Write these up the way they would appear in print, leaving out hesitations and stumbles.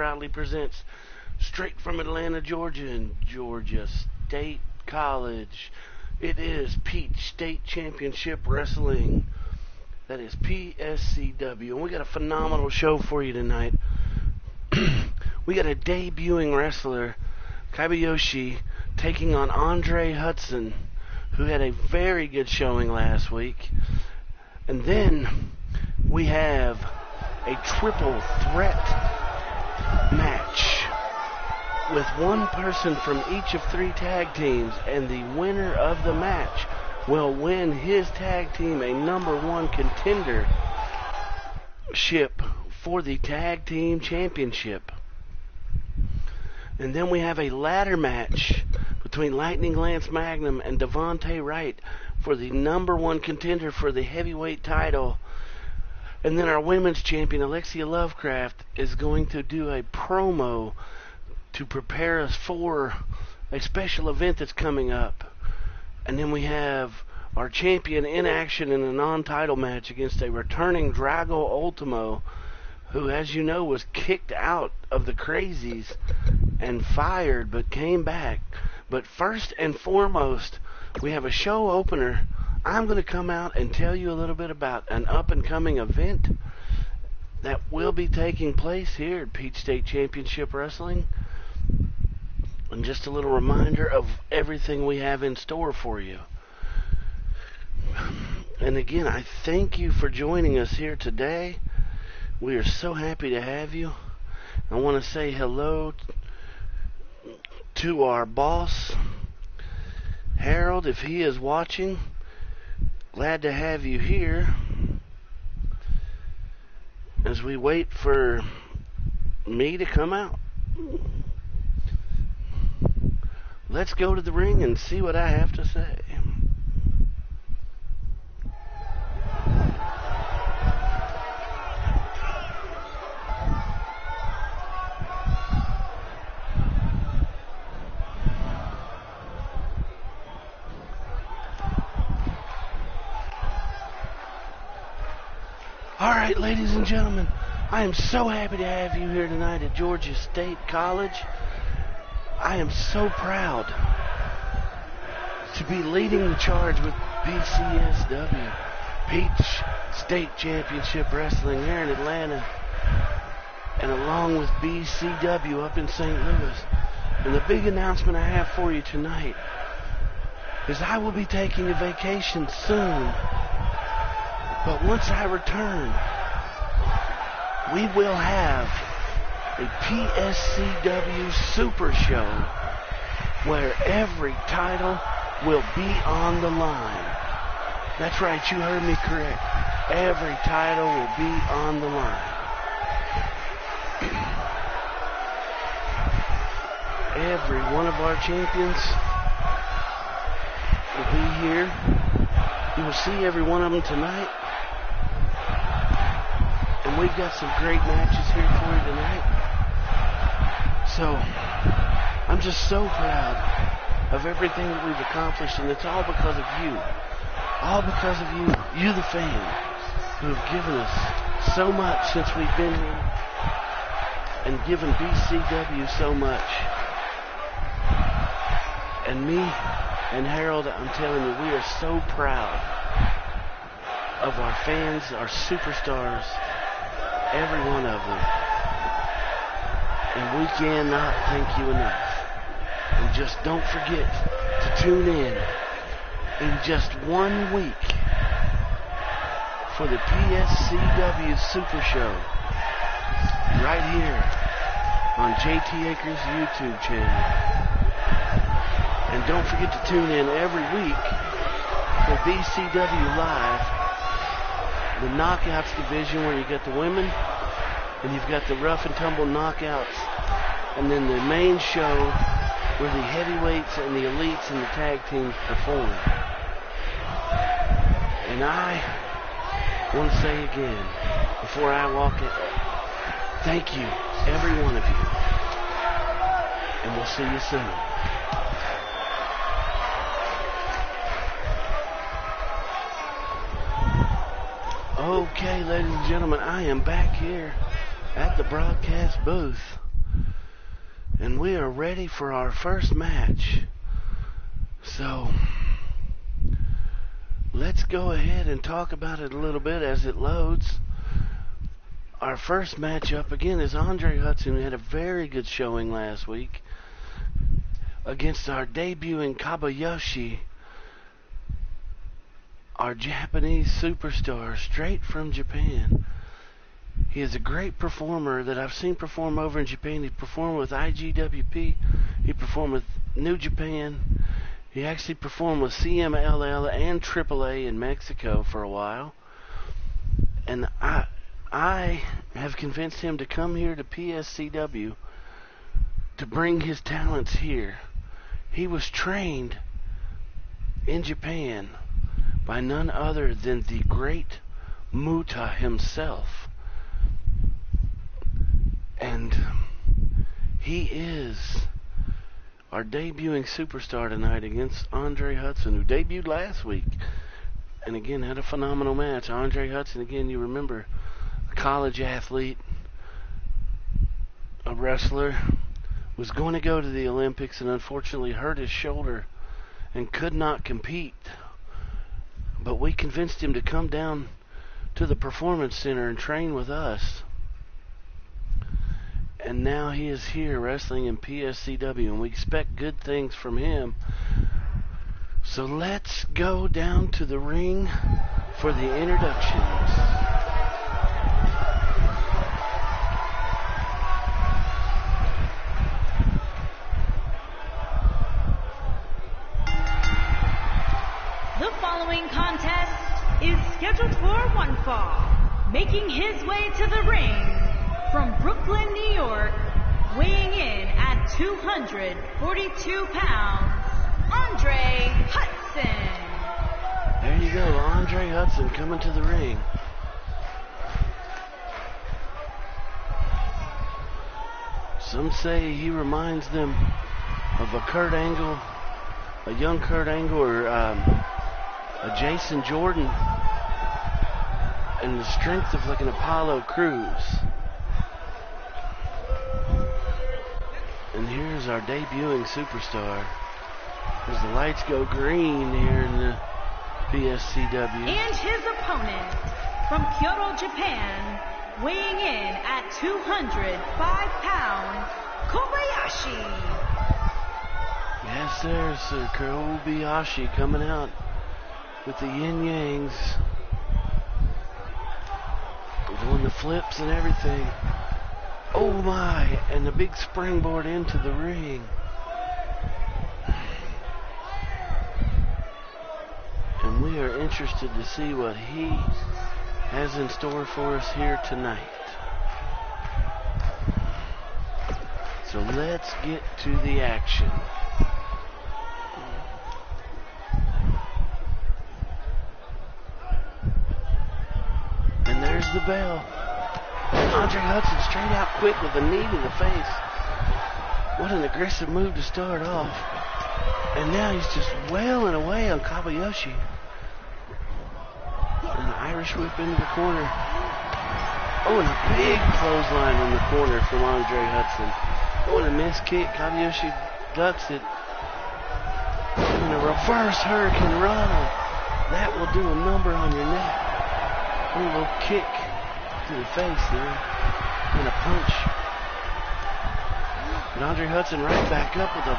proudly presents straight from Atlanta, Georgia, and Georgia State College. It is Peach State Championship Wrestling. That is PSCW. And we got a phenomenal show for you tonight. We got a debuting wrestler, Kaibayoshi, taking on Andre Hudson, who had a very good showing last week. And then we have a triple threat match with one person from each of 3 tag teams, and the winner of the match will win his tag team a #1 contendership for the tag team championship. And then we have a ladder match between Lightning Lance Magnum and Devontae Wright for the #1 contender for the heavyweight title. And then our women's champion, Alexia Lovecraft, is going to do a promo to prepare us for a special event that's coming up. And then we have our champion in action in a non-title match against a returning Drago Ultimo, who, as you know, was kicked out of the Crazies and fired, but came back. But first and foremost, we have a show opener. I'm going to come out and tell you a little bit about an up-and-coming event that will be taking place here at Peach State Championship Wrestling. And just a little reminder of everything we have in store for you. And again, I thank you for joining us here today. We are so happy to have you. I want to say hello to our boss, Harold, if he is watching. Glad to have you here as we wait for me to come out. Let's go to the ring and see what I have to say. Alright, ladies and gentlemen, I am so happy to have you here tonight at Georgia State College. I am so proud to be leading the charge with PCSW, Peach State Championship Wrestling here in Atlanta, and along with BCW up in St. Louis. And the big announcement I have for you tonight is I will be taking a vacation soon. But once I return, we will have a PSCW Super Show where every title will be on the line. That's right, you heard me correct. Every title will be on the line. Every one of our champions will be here. You will see every one of them tonight. And we've got some great matches here for you tonight. So, I'm just so proud of everything that we've accomplished, and it's all because of you. All because of you the fans, who have given us so much since we've been here, and given BCW so much. And me and Harold, I'm telling you, we are so proud of our fans, our superstars, every one of them. And we cannot thank you enough. And just don't forget to tune in just 1 week for the PSCW Super Show right here on JT Akers' YouTube channel. And don't forget to tune in every week for BCW Live, the Knockouts division, where you got the women, and you've got the rough and tumble knockouts, and then the main show where the heavyweights and the elites and the tag teams perform. And I want to say again, before I walk it, thank you, every one of you, and we'll see you soon. Okay, ladies and gentlemen, I am back here at the broadcast booth. And we are ready for our first match. So, let's go ahead and talk about it a little bit as it loads. Our first matchup, again, is Andre Hudson, who had a very good showing last week against our debuting Kobayashi, our Japanese superstar, straight from Japan. He is a great performer that I've seen perform over in Japan. He performed with IGWP. He performed with New Japan. He actually performed with CMLL and AAA in Mexico for a while. And I have convinced him to come here to PSCW to bring his talents here. He was trained in Japan by none other than the great Muta himself. And he is our debuting superstar tonight against Andre Hudson, who debuted last week and again had a phenomenal match. Andre Hudson, again, you remember, a college athlete, a wrestler, was going to go to the Olympics and unfortunately hurt his shoulder and could not compete. But we convinced him to come down to the Performance Center and train with us. And now he is here wrestling in PSCW, and we expect good things from him. So let's go down to the ring for the introductions. The following contest is scheduled for one fall. Making his way to the ring from Brooklyn, New York, weighing in at 242 pounds, Andre Hudson. There you go, Andre Hudson coming to the ring. Some say he reminds them of a Kurt Angle, a young Kurt Angle, or a Jason Jordan, and the strength of like an Apollo Crews. And here's our debuting superstar. As the lights go green here in the PSCW. And his opponent from Kyoto, Japan, weighing in at 205 pounds, Kobayashi. Yes, there's Sir Kobayashi coming out with the yin-yangs. Doing the flips and everything. Oh my, and the big springboard into the ring. And we are interested to see what he has in store for us here tonight. So let's get to the action. And there's the bell. Andre Hudson straight out quick with a knee to the face. What an aggressive move to start off. And now he's just wailing away on Kobayashi. An Irish whip into the corner. Oh, and a big clothesline in the corner from Andre Hudson. Oh, and a missed kick. Kobayashi ducks it. And a reverse hurricane rana. That will do a number on your neck. A little kick to the face there. And a punch. And Andre Hudson right back up with a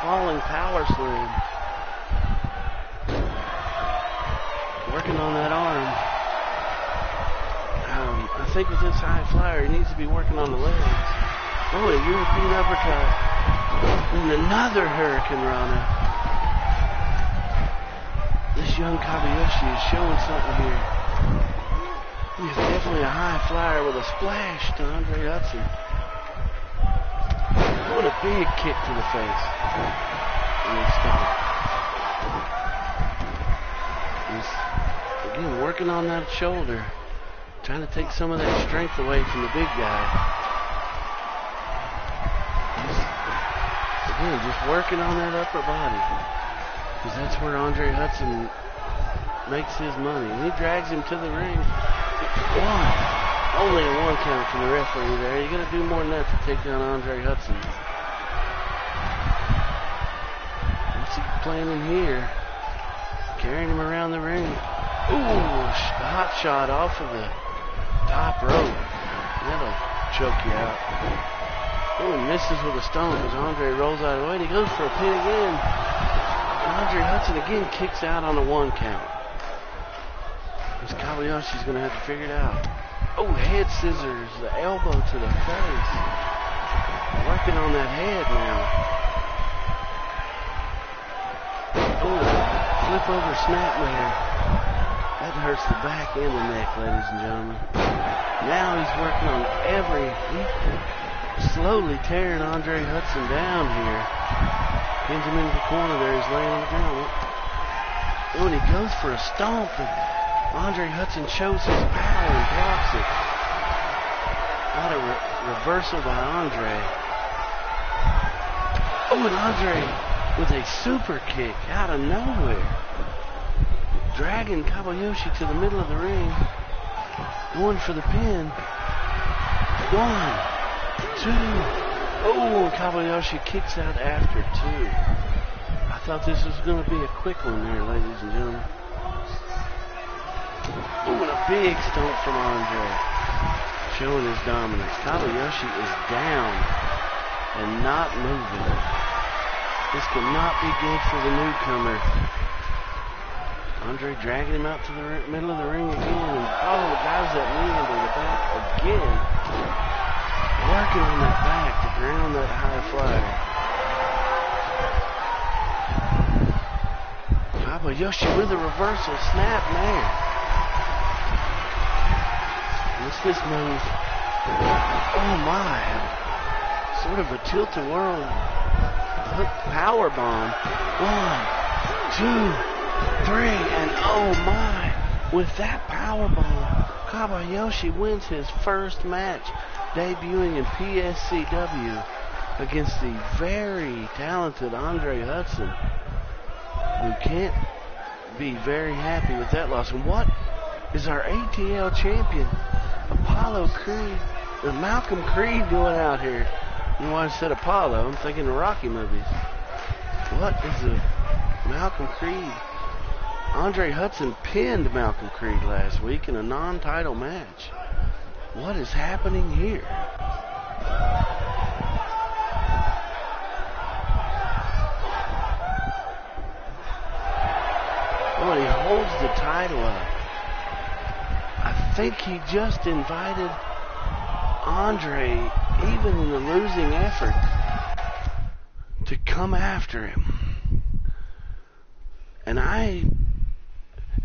falling power slam. Working on that arm. I think with this high flyer, he needs to be working on the legs. Oh, a European uppercut. And another hurricane rana. This young Kobayashi is showing something here. He's definitely a high flyer with a splash to Andre Hudson. What a big kick to the face. And he stopped. He's, again, working on that shoulder. Trying to take some of that strength away from the big guy. Again, just working on that upper body. Because that's where Andre Hudson makes his money. And he drags him to the ring. Only a one count from the referee there. You're going to do more than that to take down Andre Hudson. What's he planning here? Carrying him around the ring. Ooh, hot shot off of the top rope. That'll choke you out. Oh, and misses with a stomp as Andre rolls out of the way. And he goes for a pin again. Andre Hudson again kicks out on a 1 count. This Kobayashi's going to have to figure it out. Oh, head scissors, the elbow to the face. Working on that head now. Oh, flip over snapmare. That hurts the back and the neck, ladies and gentlemen. Now he's working on slowly tearing Andre Hudson down here. Pins him into the corner there. He's laying on the ground. Oh, and he goes for a stomp. Andre Hudson shows his power and blocks it. What a reversal by Andre. Oh, and Andre with a super kick out of nowhere. Dragging Kobayashi to the middle of the ring. Going for the pin. 1, 2. Oh, and Kobayashi kicks out after 2. I thought this was going to be a quick one there, ladies and gentlemen. Oh, and a big stomp from Andre. Showing his dominance. Kobayashi is down and not moving. This cannot be good for the newcomer. Andre dragging him out to the middle of the ring again. And drives that knee into the back again. Working on that back to ground that high flyer. Kobayashi with a reversal. Snap man. What's this move? Oh my. Sort of a tilt-a-whirl hook power bomb. 1, 2, 3, and oh my. With that power bomb, Kobayashi wins his first match, debuting in PSCW against the very talented Andre Hudson, who can't be very happy with that loss. And what is our ATL champion, Apollo Creed, Malcolm Creed, doing out here? You know why I said Apollo? I'm thinking the Rocky movies. What is a Malcolm Creed? Andre Hudson pinned Malcolm Creed last week in a non-title match. What is happening here? Oh, he holds the title up. I think he just invited Andre, even in the losing effort, to come after him. And I,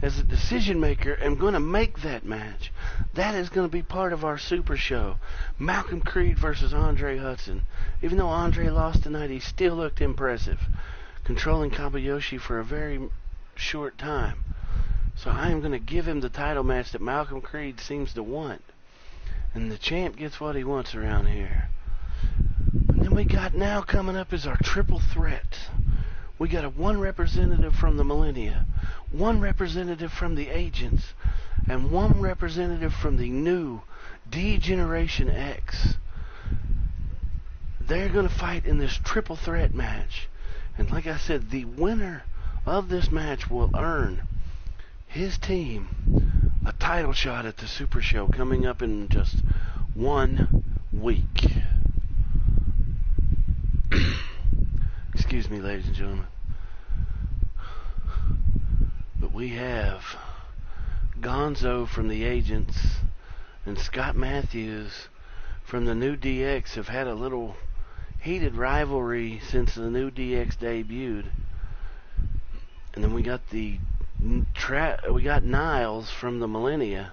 as a decision maker, am going to make that match. That is going to be part of our super show. Malcolm Creed versus Andre Hudson. Even though Andre lost tonight, he still looked impressive, controlling Kobayashi for a very short time. So I am going to give him the title match that Malcolm Creed seems to want. And the champ gets what he wants around here. And then we got now coming up is our triple threat. We got one representative from the Millennia, one representative from the Agents, and one representative from the new D-Generation X. They're going to fight in this triple threat match. And like I said, the winner of this match will earn his team a title shot at the Super Show coming up in just 1 week. Excuse me, ladies and gentlemen. But we have Gonzo from the Agents and Scott Matthews from the new DX have had a little heated rivalry since the new DX debuted. And then we got Niles from the Millennia,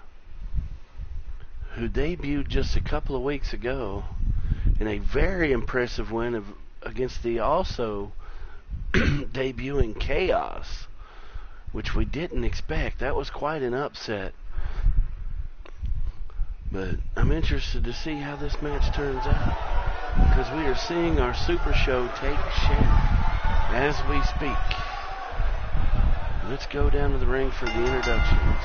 who debuted just a couple of weeks ago in a very impressive win against the also debuting Chaos, which we didn't expect. That was quite an upset. But I'm interested to see how this match turns out, because we are seeing our Super Show take shape as we speak. Let's go down to the ring for the introductions.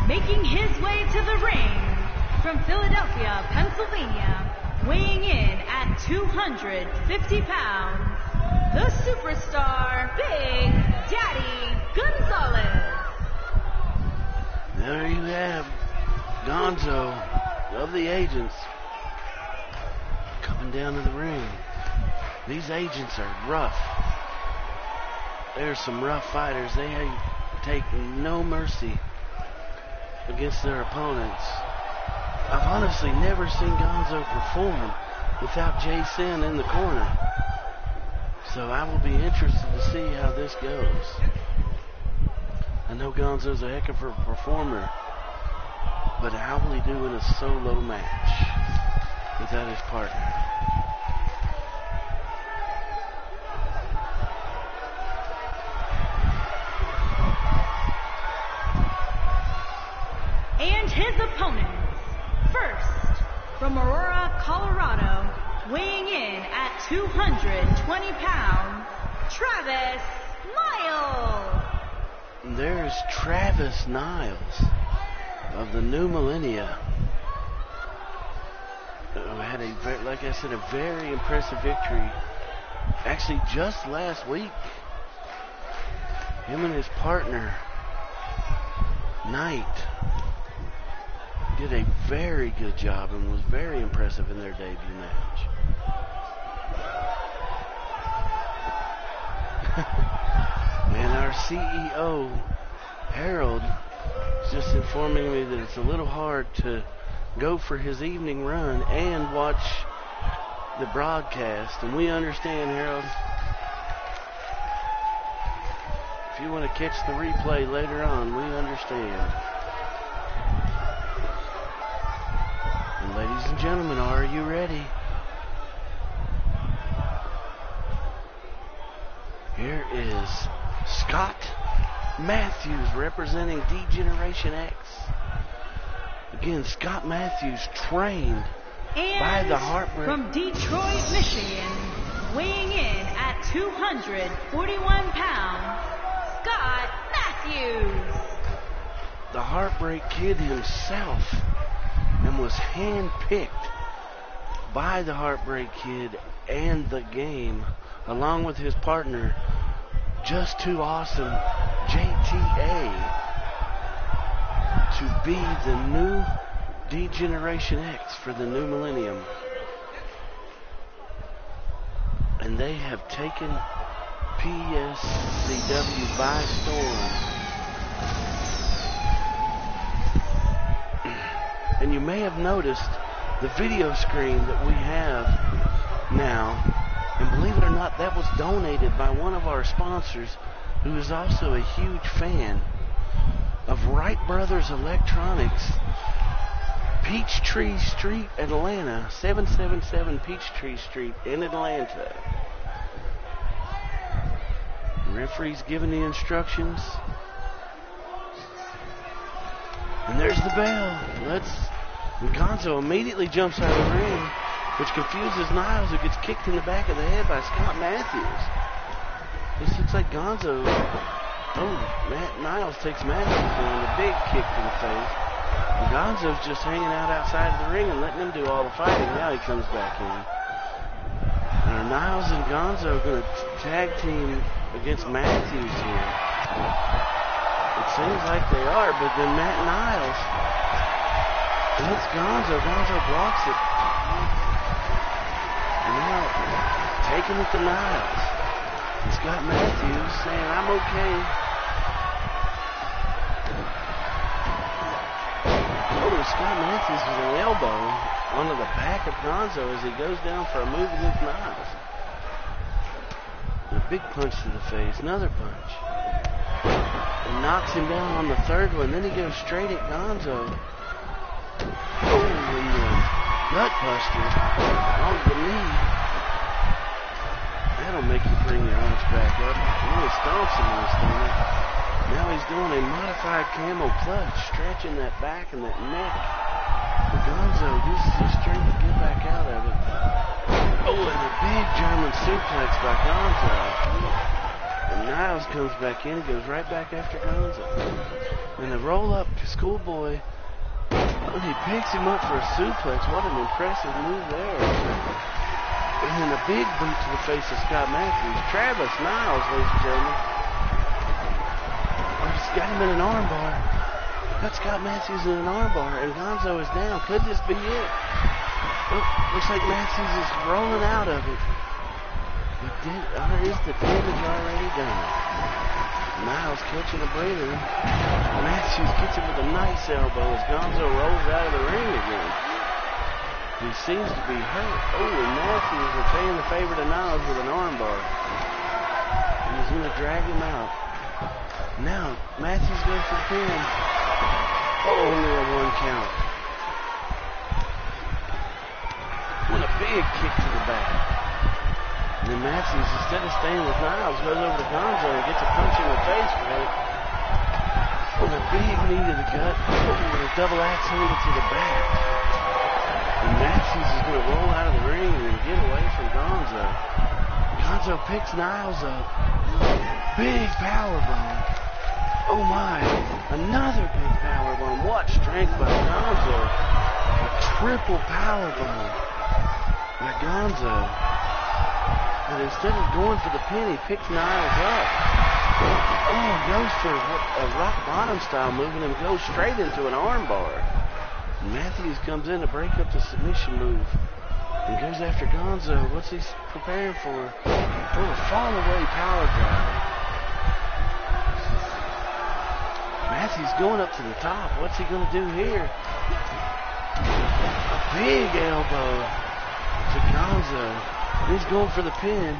Making his way to the ring from Philadelphia, Pennsylvania, weighing in at 250 pounds, the superstar Big Daddy Gonzalez. There you have Gonzo of the agents coming down to the ring. These agents are rough. There's some rough fighters. They take no mercy against their opponents. I've honestly never seen Gonzo perform without Jason in the corner. So I will be interested to see how this goes. I know Gonzo's a heck of a performer, but how will he do in a solo match without his partner? And his opponents, first, from Aurora, Colorado, weighing in at 220 pounds, Travis Niles. There's Travis Niles of the New Millennia. Had like I said, a very impressive victory. Actually, just last week, him and his partner, Knight, did a very good job and was very impressive in their debut match. And our CEO, Harold, is just informing me that it's a little hard to go for his evening run and watch the broadcast. And we understand, Harold. If you want to catch the replay later on, we understand. And ladies and gentlemen, are you ready? Here is Scott Matthews representing D-Generation X. Again, Scott Matthews trained by the Heartbreak. From Detroit, Michigan, weighing in at 241 pounds, Scott Matthews. The Heartbreak Kid himself, and was handpicked by the Heartbreak Kid and the game, along with his partner, Just Too Awesome, JTA, to be the new D-Generation X for the new millennium. And they have taken PSCW by storm. And you may have noticed the video screen that we have now. And believe it or not, that was donated by one of our sponsors, who is also a huge fan of Wright Brothers Electronics, Peachtree Street, Atlanta, 777 Peachtree Street in Atlanta. The referee's giving the instructions. And there's the bell. And Gonzo immediately jumps out of the ring, which confuses Niles, who gets kicked in the back of the head by Scott Matthews. This looks like Gonzo. Niles takes Matthews on a big kick to the face. And Gonzo's just hanging out outside of the ring and letting him do all the fighting. Now he comes back in. Niles and Gonzo are going to tag team against Matthews here. It seems like they are, but then Niles hits Gonzo. Gonzo blocks it. And now taking it to Niles. And Scott Matthews saying, I'm okay. Scott Matthews with an elbow onto the back of Gonzo as he goes down for a move against Niles. A big punch to the face, another punch. And knocks him down on the third one. Then he goes straight at Gonzo. Oh, and the gut buster on the knee. That'll make you bring your arms back up. And he stomps him in his stomach. Now he's doing a modified camel clutch, stretching that back and that neck. But Gonzo uses his strength to get back out of it. Oh, and a big German suplex by Gonzo. And Niles comes back in and goes right back after Gonzo. And the roll-up schoolboy, he picks him up for a suplex. What an impressive move there. And then a big boot to the face of Scott Matthews. Travis Niles, ladies and gentlemen. Oh, he's got him in an armbar. Got Scott Matthews in an armbar, and Gonzo is down. Could this be it? Oh, looks like Matthews is rolling out of it. Is the damage already done? Niles catching a breather. Matthews gets him with a nice elbow as Gonzo rolls out of the ring again. He seems to be hurt. Oh, and Matthews repaying the favor to Niles with an armbar. And he's going to drag him out. Now, Matthews goes for the pin. Oh, only a 1 count. What a big kick to the back. And then Matthews, instead of staying with Niles, goes over to Gonzo and gets a punch in the face for it. Oh, a big knee to the gut. Oh, and a double axe handle to the back. And Matthews is going to roll out of the ring and get away from Gonzo. Gonzo picks Niles up. Big powerbomb. Oh my, another big powerbomb. What strength by Gonzo. A triple powerbomb by Gonzo. And instead of going for the pin, he picks Niles up. Oh, goes for a rock bottom style move and then goes straight into an armbar. Matthews comes in to break up the submission move and goes after Gonzo. What's he preparing for? Oh, a fall away power driver. Matthews going up to the top. What's he going to do here? A big elbow to Gonzo. He's going for the pin.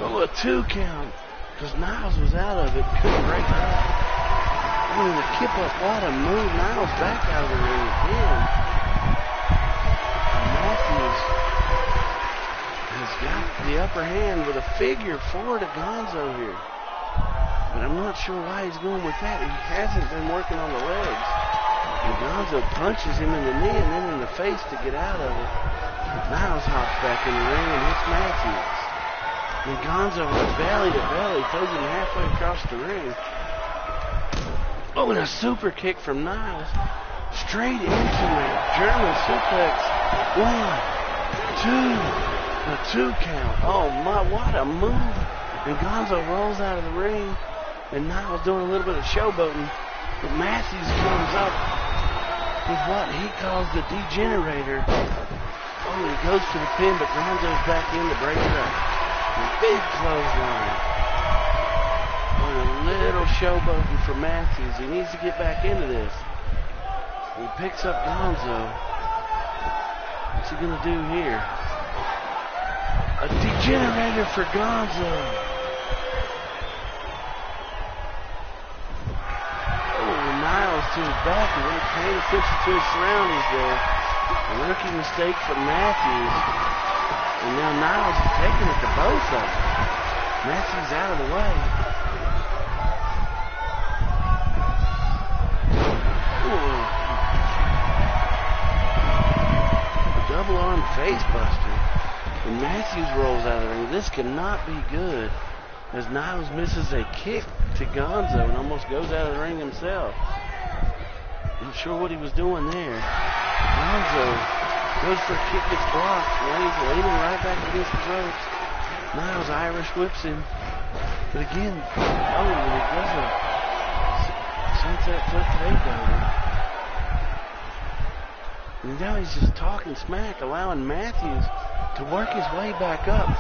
Oh, a 2 count. Because Niles was out of it. Couldn't break it up. Oh, and the kip up. What a move. Niles back out of the ring again. And Matthews has got the upper hand with a figure 4 to Gonzo here. But I'm not sure why he's going with that. He hasn't been working on the legs. And Gonzo punches him in the knee and then in the face to get out of it. Niles hops back in the ring and hits Matthews. And Gonzo went belly to belly, throws him halfway across the ring. Oh, and a super kick from Niles. Straight into a German suplex. 1, 2, a 2 count. Oh my, what a move. And Gonzo rolls out of the ring. And Niles doing a little bit of showboating. But Matthews comes up with what he calls the degenerator. Oh, he goes for the pin, but Gonzo's back in to break it up. A big clothesline. Oh, a little showboating for Matthews. He needs to get back into this. He picks up Gonzo. What's he going to do here? A degenerator for Gonzo. To his back and really paying attention to his surroundings there. A rookie mistake from Matthews. And now Niles is taking it to both of them. Matthews out of the way. Ooh. Double arm face buster. And Matthews rolls out of the ring. This cannot be good as Niles misses a kick to Gonzo and almost goes out of the ring himself. Not sure what he was doing there. Gonzo goes for a kick, gets blocked. Now he's leaning right back against the ropes. Niles Irish whips him. But again, oh, he does a sunset flip takeover. And now he's just talking smack, allowing Matthews to work his way back up.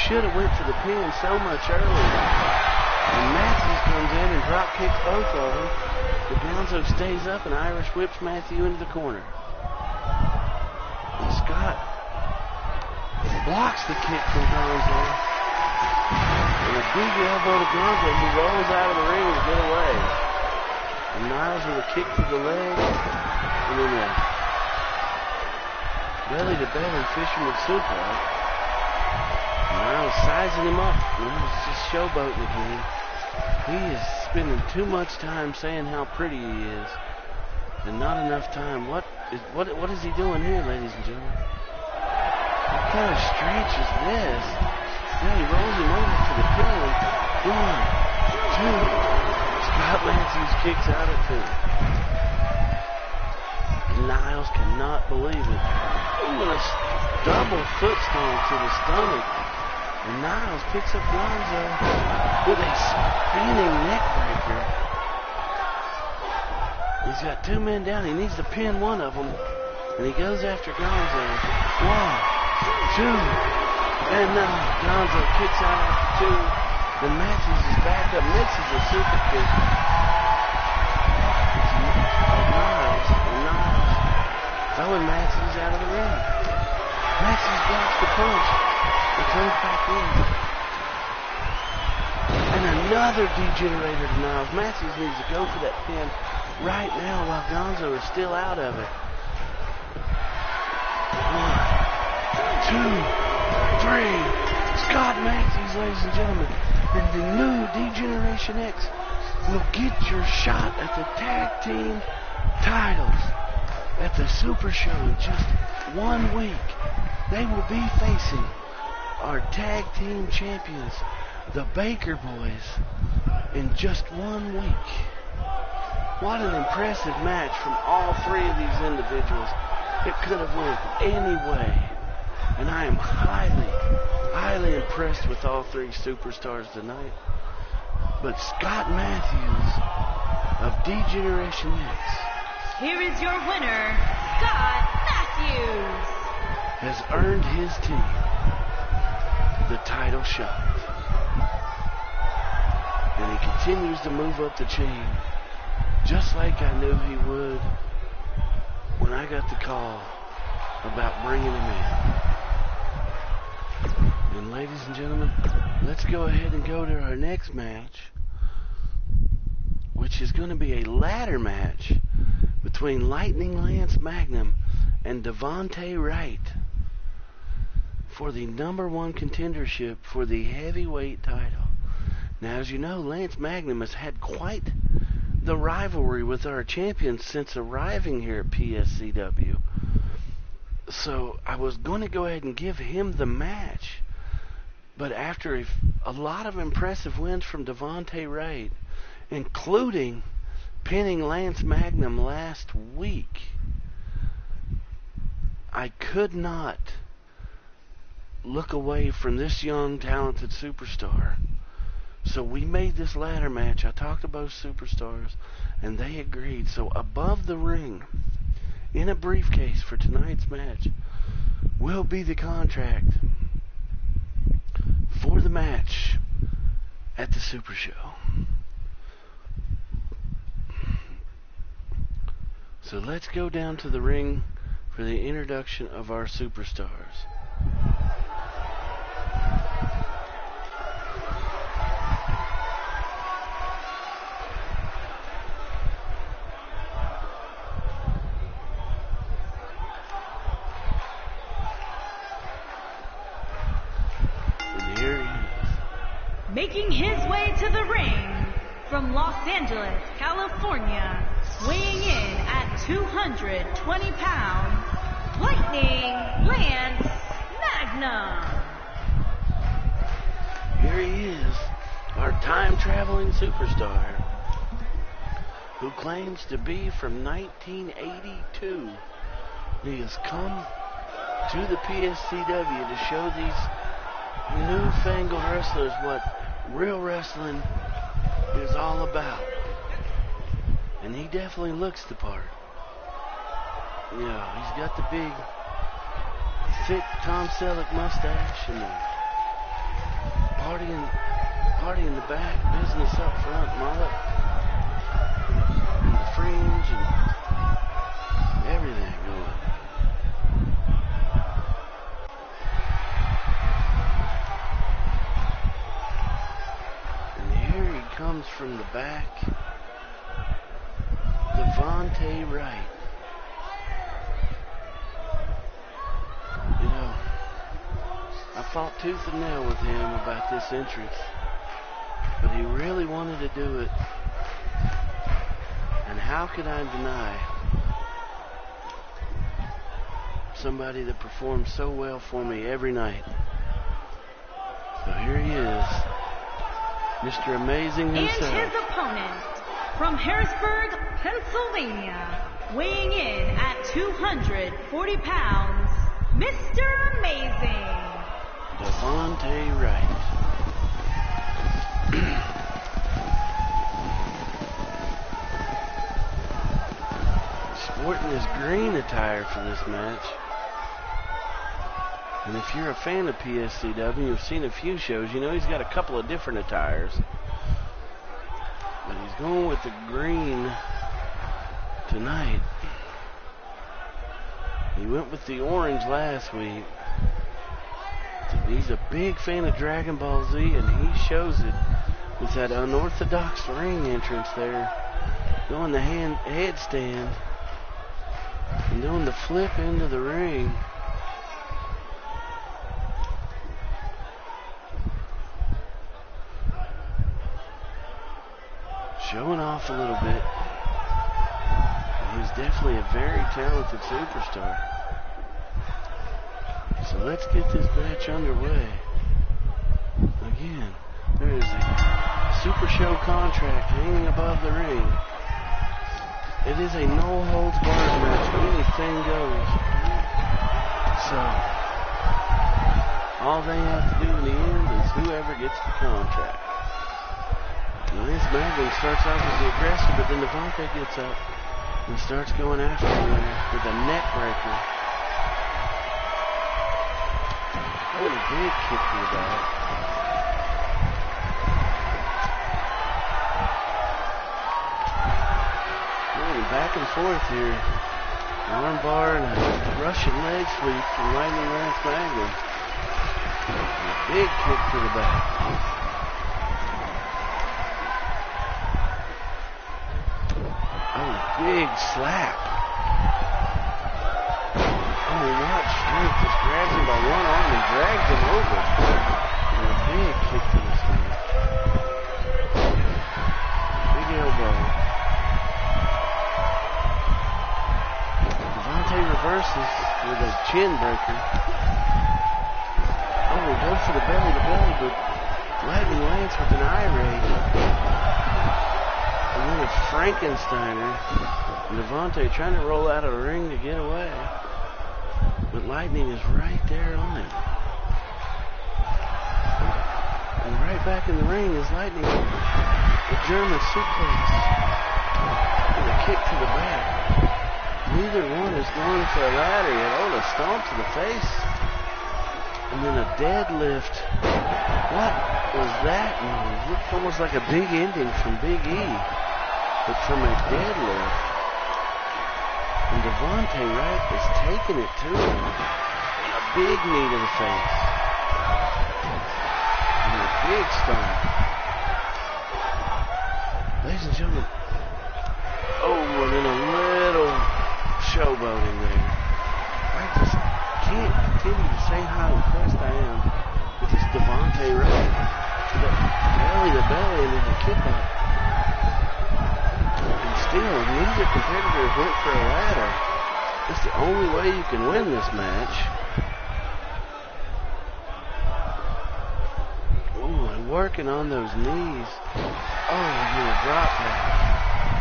Should have went for the pin so much earlier. And Matthews comes in and drop kicks both of them. But Gonzo stays up and Irish whips Matthew into the corner. And Scott blocks the kick from Gonzo. And a big elbow to Gonzo, who rolls out of the ring to get away. And Niles with a kick to the leg. And then a belly to belly fisherman suplex. Niles sizing him up. And he's just showboating again. He is spending too much time saying how pretty he is, and not enough time. What is he doing here, ladies and gentlemen? What kind of stretch is this? Now he rolls him over to the pin. 1, 2. Scott Matthews kicks out at 2. Niles cannot believe it. Ooh, and double foot stomp to the stomach. And Niles picks up Gonzo with a spinning neck breaker. He's got two men down. He needs to pin one of them. And he goes after Gonzo. 1, 2, and no. Gonzo kicks out after 2. Then Matthews is back up, mixes a super kick. Niles throwing Matthews out of the ring. Matthews blocks the punch and comes back in. And another degenerator to Niles. Matthews needs to go for that pin right now while Gonzo is still out of it. 1, 2, 3. Scott Matthews, ladies and gentlemen, and the new D-Generation X will get your shot at the tag team titles at the Super Show in just 1 week. They will be facing our tag team champions, the Baker Boys, in just 1 week. What an impressive match from all 3 of these individuals. It could have went any way. And I am highly impressed with all 3 superstars tonight. But Scott Matthews of D-Generation X, here is your winner, Scott Matthews, has earned his team the title shot. And he continues to move up the chain, just like I knew he would when I got the call about bringing him in. And ladies and gentlemen, let's go ahead and go to our next match, which is going to be a ladder match between Lightning Lance Magnum and Devontae Wright for the #1 contendership for the heavyweight title. Now, as you know, Lance Magnum has had quite the rivalry with our champion since arriving here at PSCW. So I was going to go ahead and give him the match. But after a lot of impressive wins from Devontae Wright, including pinning Lance Magnum last week, I could not look away from this young, talented superstar. So we made this ladder match. I talked to both superstars, and they agreed. So above the ring, in a briefcase for tonight's match, will be the contract for the match at the Super Show. So let's go down to the ring for the introduction of our superstars. Making his way to the ring from Los Angeles, California, weighing in at 220 pounds, Lightning Lance Magnum. Here he is, our time-traveling superstar, who claims to be from 1982. He has come to the PSCW to show these newfangled wrestlers what real wrestling is all about. And he definitely looks the part. Yeah, he's got the big, thick Tom Selleck mustache and the party in the back, business up front, mullet, and the fringe and everything going. Comes from the back, Devontae Wright. You know, I fought tooth and nail with him about this entrance, but he really wanted to do it. And how could I deny somebody that performs so well for me every night? So here he is, Mr. Amazing himself. And his opponent, from Harrisburg, Pennsylvania, weighing in at 240 pounds, Mr. Devontae Wright. Sporting his green attire for this match. And if you're a fan of PSCW, you've seen a few shows, you know he's got a couple of different attires. But he's going with the green tonight. He went with the orange last week. He's a big fan of Dragon Ball Z, and he shows it with that unorthodox ring entrance there. Doing the headstand and doing the flip into the ring. Showing off a little bit. He's definitely a very talented superstar. So let's get this match underway. Again, there is a Super Show contract hanging above the ring. It is a no-holds-barred match. Anything goes. So, all they have to do in the end is whoever gets the contract. Lance Magnum starts off as the aggressor, but then Devontae gets up and starts going after him with a neck breaker. Oh, a big kick to the back. Going back and forth here. Arm bar and a Russian leg sweep from Lightning Lance Magnum. A big kick to the back. Big slap. Oh, what strength. Just grabs him by one arm and drags him over. And a big kick to the stomach. Big elbow. Devontae reverses with a chin breaker. Oh, he goes for the belly to belly, but Lightning Lance with an eye raise. And then a Frankensteiner. And Devontae trying to roll out of the ring to get away. But Lightning is right there on him. And right back in the ring is Lightning. The German suplex. And a kick to the back. Neither one is going for a ladder yet. Oh, a stomp to the face. And then a deadlift. What was that move? It looked almost like a big ending from Big E. But from a deadlift. And Devontae Wright is taking it to him. A big knee to the face. And a big stomp. Ladies and gentlemen. Oh, and then a little showboating there. I just can't continue to say how impressed I am with this Devontae Wright. The belly to belly and then the kick out. Still, neither competitor went for a ladder. That's the only way you can win this match. Ooh, and working on those knees. Oh, and then a drop back.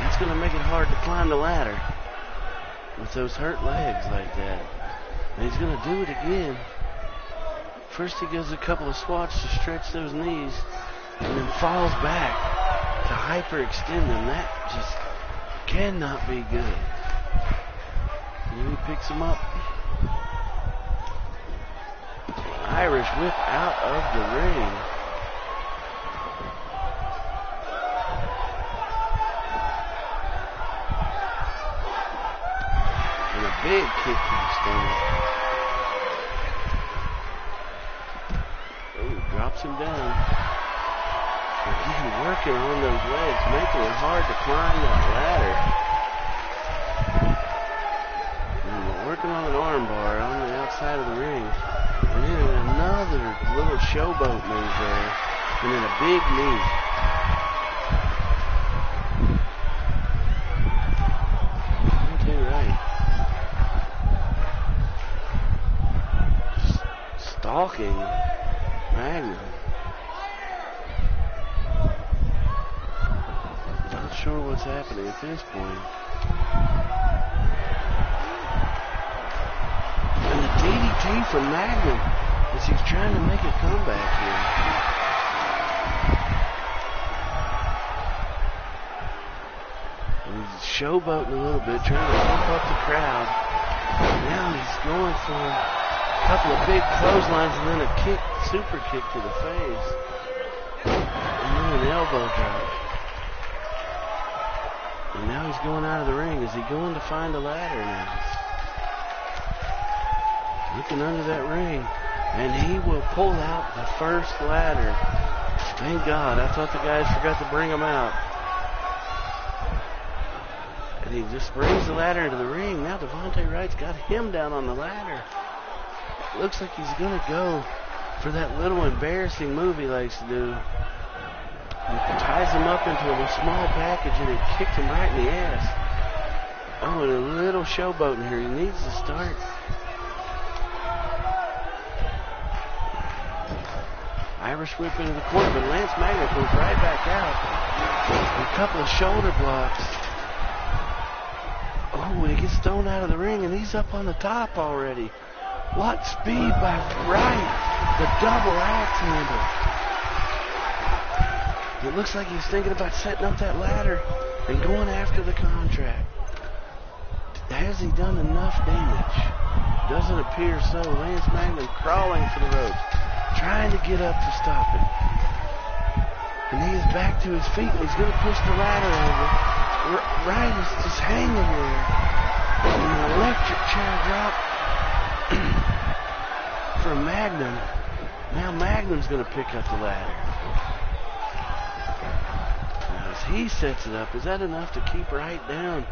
That's going to make it hard to climb the ladder with those hurt legs like that. And he's going to do it again. First he does a couple of swats to stretch those knees and then falls back to hyperextend them. That just cannot be good. And then he picks him up. Irish whip out of the ring. And a big kick to the stomach. Oh, drops him down. Again, working on those legs, making it hard to climb that ladder. And we're working on an arm bar on the outside of the ring. And then another little showboat move there. And then a big knee. Okay, right. Stalking Magnum. Sure what's happening at this point. And the DDT from Magnum. as he's trying to make a comeback here. And he's showboating a little bit, trying to pump up the crowd. Now he's going for a couple of big clotheslines and then a kick, super kick to the face. And then an elbow drop. And now he's going out of the ring. Is he going to find a ladder now? Looking under that ring. And he will pull out the first ladder. Thank God. I thought the guys forgot to bring him out. And he just brings the ladder into the ring. Now Devontae Wright's got him down on the ladder. Looks like he's going to go for that little embarrassing move he likes to do. He ties him up into a small package and he kicks him right in the ass. Oh, and a little showboating here. He needs to start. Irish whip into the corner, but Lance Magna goes right back out. A couple of shoulder blocks. Oh, and he gets thrown out of the ring, and he's up on the top already. What speed by Wright. The double axe handle. It looks like he's thinking about setting up that ladder and going after the contract. Has he done enough damage? Doesn't appear so. Lance Magnum crawling for the ropes, trying to get up to stop it. And he is back to his feet, and he's going to push the ladder over. Wright is just hanging there. And an electric chair drop from Magnum. Now Magnum's going to pick up the ladder. Now as he sets it up, is that enough to keep Wright down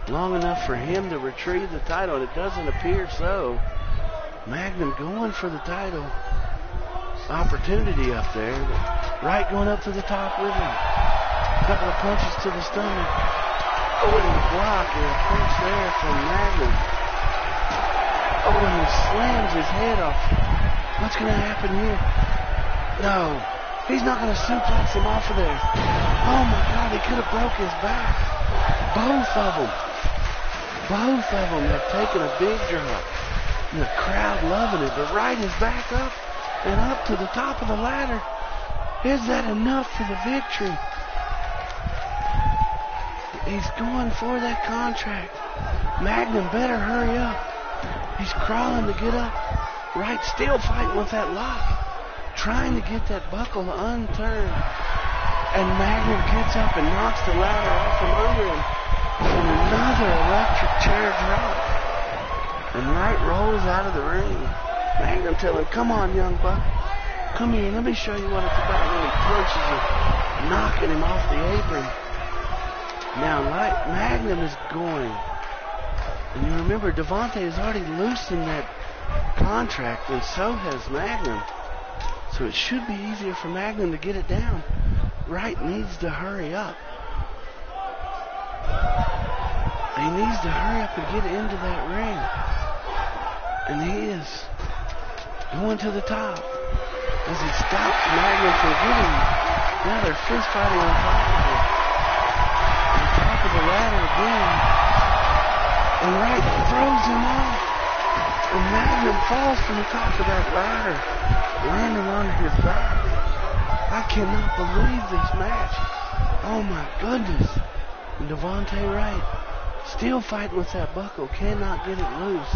long enough for him to retrieve the title? And it doesn't appear so. Magnum going for the title. Opportunity up there. Wright going up to the top with him. A couple of punches to the stomach. Oh, and a block and a punch there from Magnum. Oh, and he slams his head off. What's going to happen here? No, he's not going to suplex him off of there. Oh my God, he could have broke his back. Both of them have taken a big drop. And the crowd loving it, but Wright is back up and up to the top of the ladder. Is that enough for the victory? He's going for that contract. Magnum better hurry up. He's crawling to get up. Wright still fighting with that lock, trying to get that buckle unturned. And Magnum gets up and knocks the ladder off from under him. And another electric chair drop. And Wright rolls out of the ring. Magnum telling him, come on, young buck. Come here, let me show you what it's about. And he punches him, knocking him off the apron. Now Magnum is going. And you remember, Devontae has already loosened that contract, and so has Magnum. So it should be easier for Magnum to get it down. Wright needs to hurry up. He needs to hurry up and get into that ring. And he is going to the top. As he stops Magnum from getting him. Now they're fist fighting on top of him. On top of the ladder again. And Wright throws him off. And Magnum falls from the top of that ladder, landing on his back. I cannot believe this match. Oh my goodness. And Devontae Wright, still fighting with that buckle, cannot get it loose.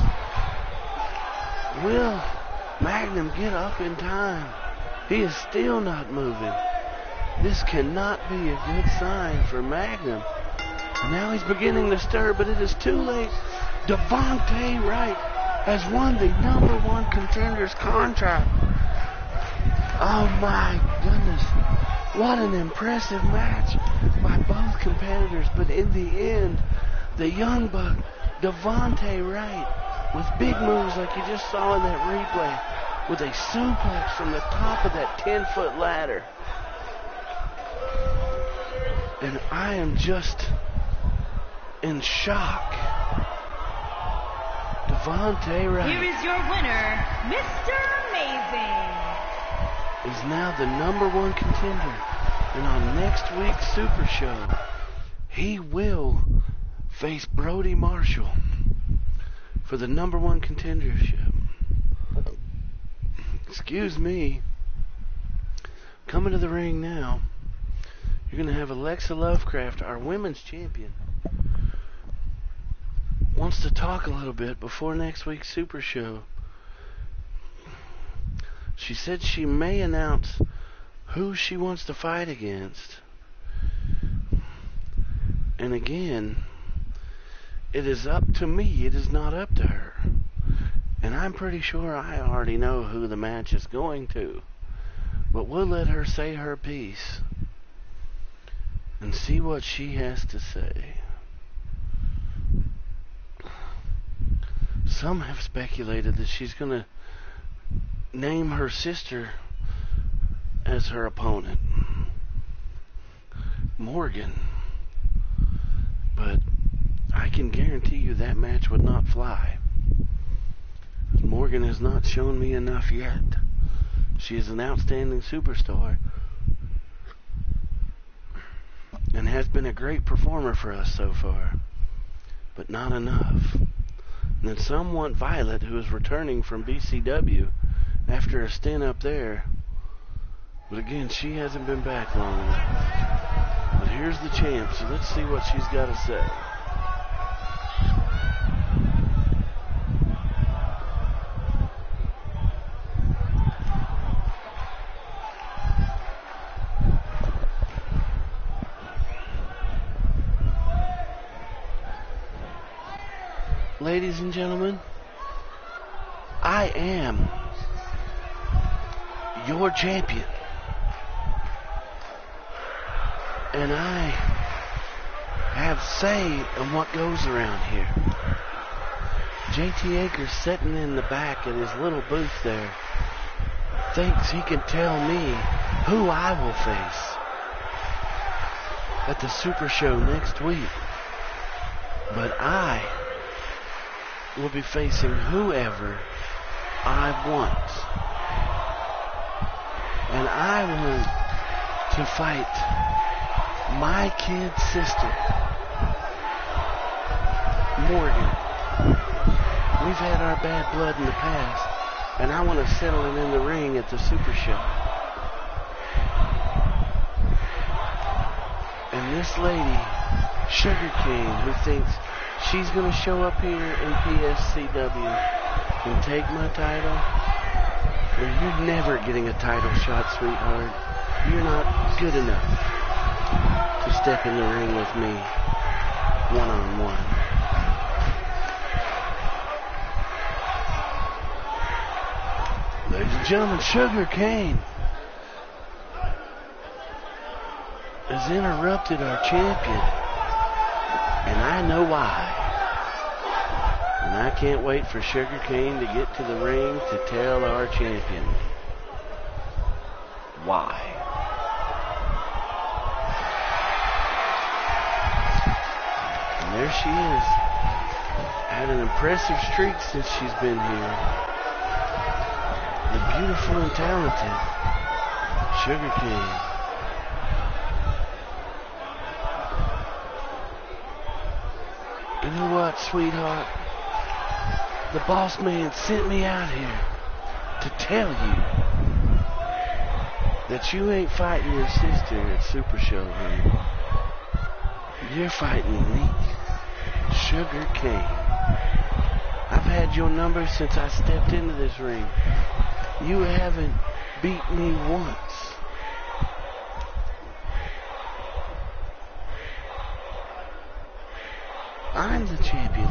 Will Magnum get up in time? He is still not moving. This cannot be a good sign for Magnum. Now he's beginning to stir, but it is too late. Devontae Wright has won the #1 contender's contract. Oh my goodness. What an impressive match by both competitors. But in the end, the young buck, Devontae Wright, with big moves like you just saw in that replay, with a suplex from the top of that 10-foot ladder. And I am just in shock. Devontae Wright. Here is your winner, Mr. Amazing. Is now the #1 contender. And on next week's Super Show, he will face Brody Marshall for the #1 contendership. Excuse me. Coming to the ring now, you're going to have Alexa Lovecraft, our women's champion, wants to talk a little bit before next week's Super Show. She said she may announce who she wants to fight against. And again, it is up to me. It is not up to her. And I'm pretty sure I already know who the match is going to. But we'll let her say her piece and see what she has to say. Some have speculated that she's going to name her sister as her opponent, Morgan. But I can guarantee you that match would not fly. Morgan has not shown me enough yet. She is an outstanding superstar and has been a great performer for us so far, but not enough. And then some want Violet, who is returning from PSCW after a stint up there. But again, she hasn't been back long enough. But here's the champ, so let's see what she's got to say. Ladies and gentlemen, I am your champion. And I have say in what goes around here. JT Akers sitting in the back at his little booth there thinks he can tell me who I will face at the Super Show next week. But I will be facing whoever I want. And I want to fight my kid sister, Morgan. We've had our bad blood in the past, and I want to settle it in the ring at the Super Show. And this lady, Sugar Cane, who thinks she's going to show up here in PSCW and take my title, well, you're never getting a title shot, sweetheart. You're not good enough to step in the ring with me one-on-one. Ladies and gentlemen, Sugar Cane has interrupted our champion, and I know why. And I can't wait for Sugar Cane to get to the ring to tell our champion why. And there she is. Had an impressive streak since she's been here. The beautiful and talented Sugar Cane. You know what, sweetheart? The boss man sent me out here to tell you that you ain't fighting your sister at Super Show here. You're fighting me, Sugar Cane. I've had your number since I stepped into this ring. You haven't beat me once. I'm the champion,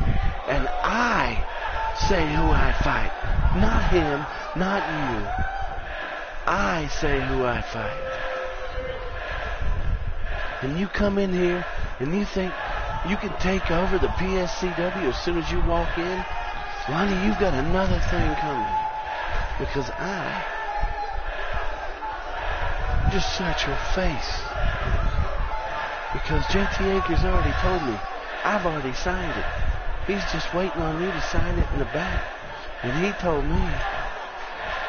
and I say who I fight. Not him, not you. I say who I fight. And you come in here and you think you can take over the PSCW as soon as you walk in? Lonnie, you've got another thing coming. Because I just search her face. Because JT Akers already told me I've already signed it. He's just waiting on you to sign it in the back. And he told me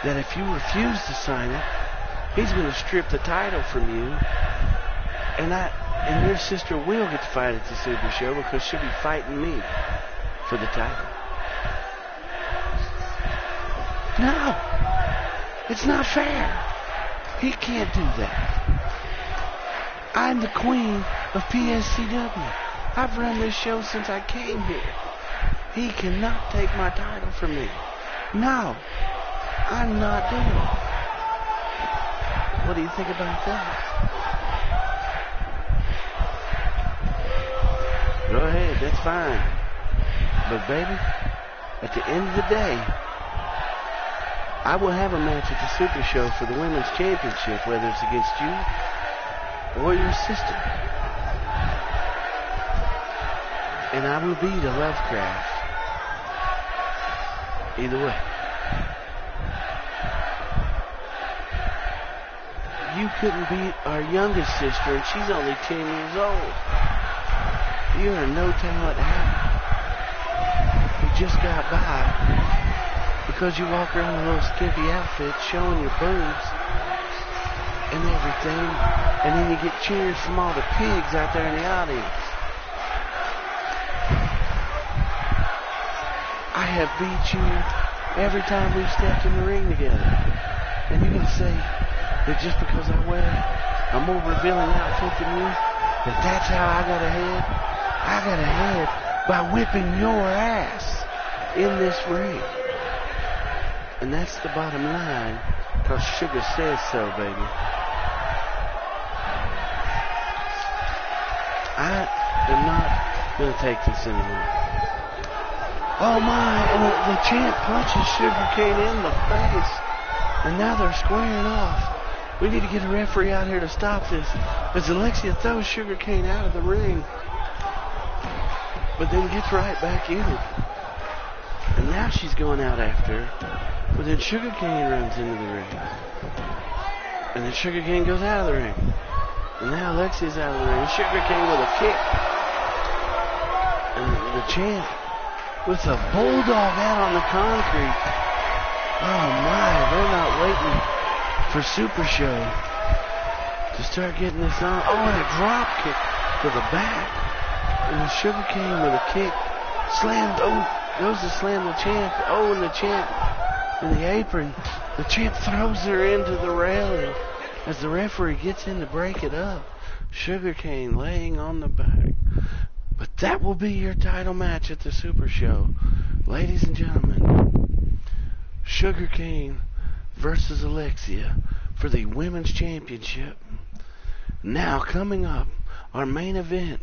that if you refuse to sign it, he's going to strip the title from you. And your sister will get to fight at the Super Show because she'll be fighting me for the title. No. It's not fair. He can't do that. I'm the queen of PSCW. I've run this show since I came here. He cannot take my title from me. No, I'm not doing it. What do you think about that? Go ahead, that's fine. But baby, at the end of the day, I will have a match at the Super Show for the Women's Championship, whether it's against you or your sister. And I will beat a Lovecraft. Either way. You couldn't beat our youngest sister, and she's only 10 years old. You're a no-talent hound who just got by because you walk around in a little skimpy outfit showing your boobs and everything, and then you get cheers from all the pigs out there in the audience. I have beat you every time we've stepped in the ring together. And you're going to say that just because I wear a more revealing outfit than you, that's how I got ahead? I got ahead by whipping your ass in this ring. And that's the bottom line, because Sugar says so, baby. I am not going to take this anymore. Oh my, and the champ punches Sugarcane in the face. And now they're squaring off. We need to get a referee out here to stop this. As Alexia throws Sugarcane out of the ring. But then gets right back in it. And now she's going out after her. But then Sugarcane runs into the ring. And then Sugarcane goes out of the ring. And now Alexia's out of the ring. Sugarcane with a kick. And the champ with a bulldog out on the concrete. Oh my, they're not waiting for Super Show to start getting this on. Oh, and a drop kick to the back. And the Sugarcane with a kick. Slammed, oh, goes to slam the champ. Oh, and the champ in the apron. The champ throws her into the railing as the referee gets in to break it up. Sugarcane laying on the back. But that will be your title match at the Super Show. Ladies and gentlemen, Sugarcane versus Alexia for the Women's Championship. Now coming up, our main event,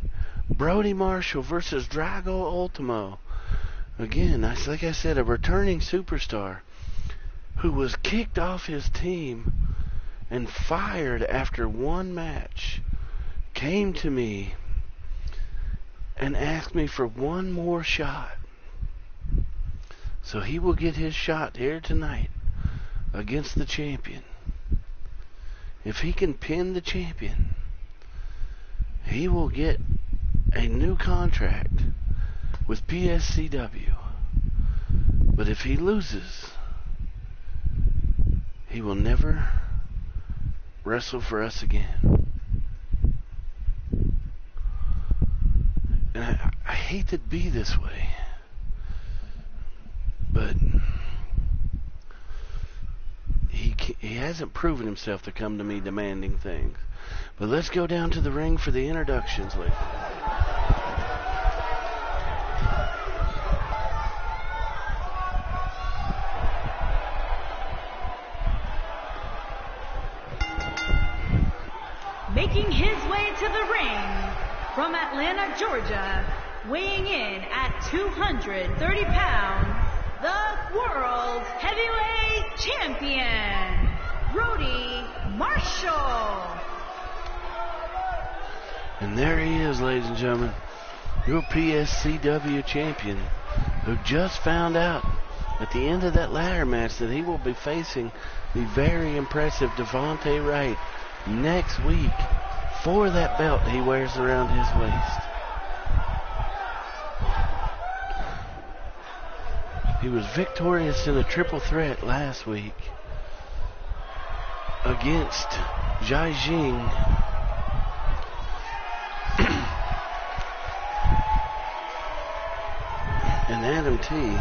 Brody Marshall versus Drago Ultimo. Again, like I said, a returning superstar who was kicked off his team and fired after one match, came to me and asked me for one more shot. So he will get his shot here tonight against the champion. If he can pin the champion, he will get a new contract with PSCW. But if he loses, he will never wrestle for us again. And I hate to be this way, but he hasn't proven himself to come to me demanding things. But let's go down to the ring for the introductions, ladies. Making his way to the ring from Atlanta, Georgia, weighing in at 230 pounds, the World Heavyweight Champion, Brody Marshall. And there he is, ladies and gentlemen, your PSCW champion, who just found out at the end of that ladder match that he will be facing the very impressive Devontae Wright next week for that belt he wears around his waist. He was victorious in a triple threat last week against Jai Jing and Adam T.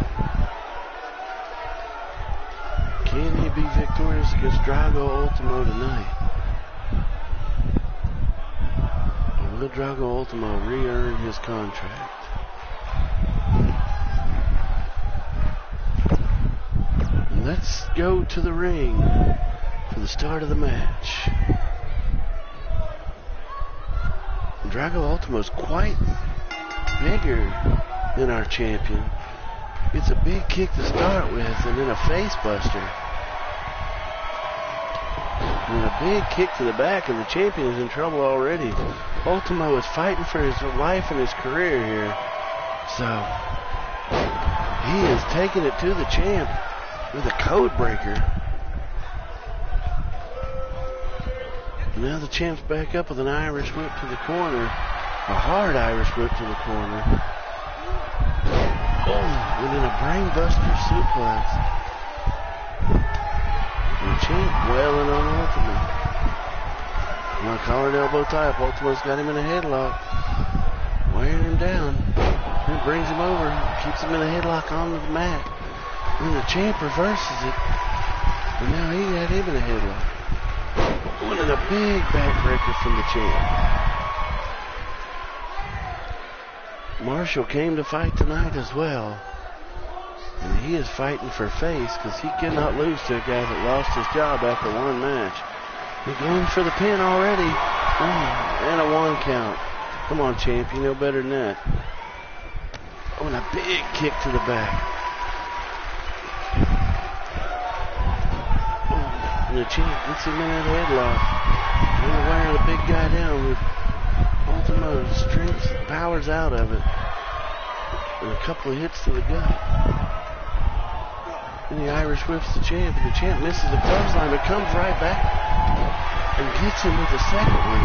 Can he be victorious against Drago Ultimo tonight? Or will Drago Ultimo re-earn his contract? Let's go to the ring for the start of the match. Drago Ultimo's quite bigger than our champion. Gets a big kick to start with and then a face buster. And a big kick to the back, and the champion is in trouble already. Ultimo is fighting for his life and his career here. So he is taking it to the champ with a code breaker. Now the champ's back up with an Irish whip to the corner. A hard Irish whip to the corner. Oh, and then a brainbuster suplex. The champ wailing on Ultimo. Now collar and elbow tie up. Ultimo's got him in a headlock. Wearing him down. Then brings him over. Keeps him in a headlock onto the mat. Then the champ reverses it. And now he got him in a headlock. And a big backbreaker from the champ. Marshall came to fight tonight as well. And he is fighting for face because he cannot lose to a guy that lost his job after one match. He's going for the pin already. And a 1 count. Come on, champ. You know better than that. Oh, and a big kick to the back. And the champ gets him in that headlock. And they're wearing the big guy down with Ultimo's strength, powers out of it. And a couple of hits to the gut. And the Irish whips the champ, and the champ misses the clothesline, but comes right back and gets him with the second one.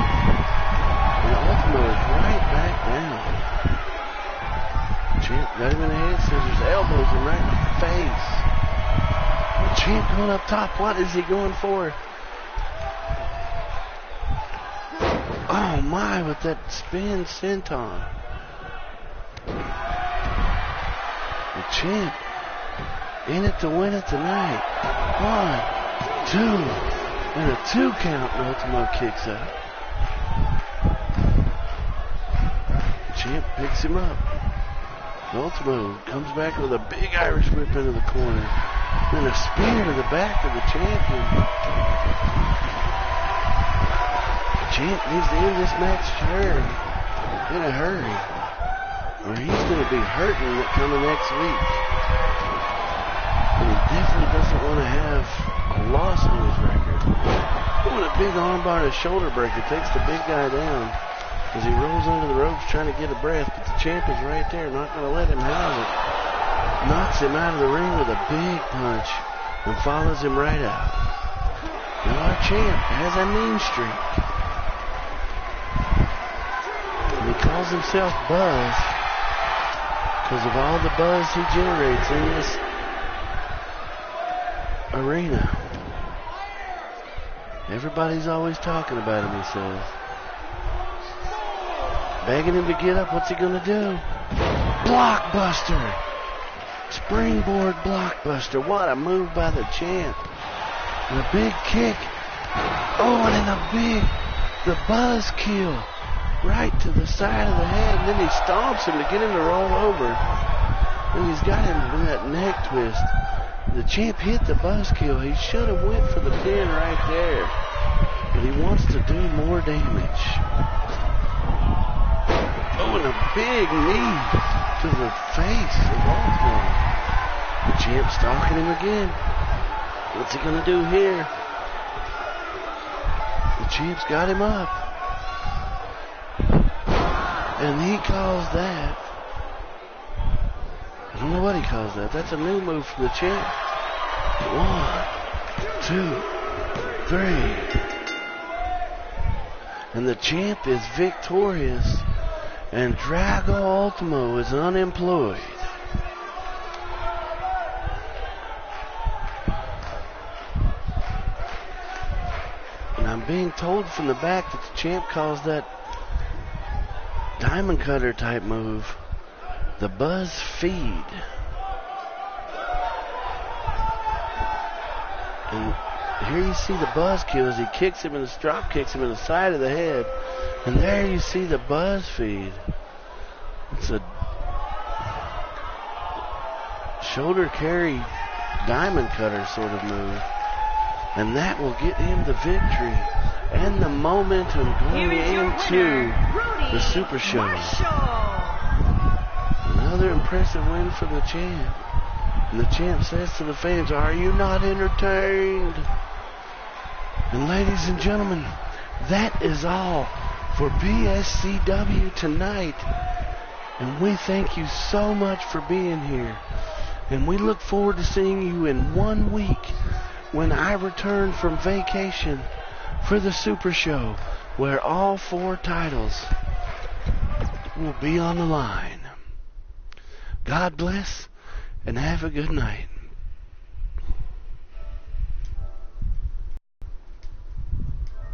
And Ultimo is right back down. The champ got him in the head scissors, elbows him right in the face. The champ going up top. What is he going for? Oh my, with that spin senton. The champ in it to win it tonight. 1, 2, and a 2 count, and Ultimo kicks out. The champ picks him up. Ultimo comes back with a big Irish whip into the corner. Then a spear to the back of the champion. The champ needs to end this match in a hurry, or he's going to be hurting it coming next week. And he definitely doesn't want to have a loss on his record. With a big armbar and a shoulder breaker, takes the big guy down as he rolls under the ropes trying to get a breath, but the champ is right there, not going to let him have it. Knocks him out of the ring with a big punch and follows him right out. Now our champ has a mean streak. And he calls himself Buzz because of all the buzz he generates in this arena. Everybody's always talking about him, he says. Begging him to get up. What's he going to do? Blockbuster! Springboard blockbuster. What a move by the champ. And a big kick. Oh, and then the buzz kill right to the side of the head. And then he stomps him to get him to roll over. And he's got him in that neck twist. The champ hit the buzz kill. He should have went for the pin right there. But he wants to do more damage. Oh, and a big knee to the face of Ultimo. The champ stalking him again. What's he going to do here? The champ's got him up. And he calls that. I don't know what he calls that. That's a new move from the champ. 1, 2, 3. And the champ is victorious. And Drago Ultimo is unemployed. And I'm being told from the back that the champ calls that diamond cutter type move the Buzz Feed. And here you see the buzzkill as he kicks him in the drop kicks him in the side of the head. And there you see the buzz feed. It's a shoulder carry diamond cutter sort of move. And that will get him the victory and the momentum going into the Super Show. Another impressive win for the champ. And the champ says to the fans, "Are you not entertained?" And ladies and gentlemen, that is all for PSCW tonight. And we thank you so much for being here. And we look forward to seeing you in 1 week when I return from vacation for the Super Show, where all 4 titles will be on the line. God bless and have a good night.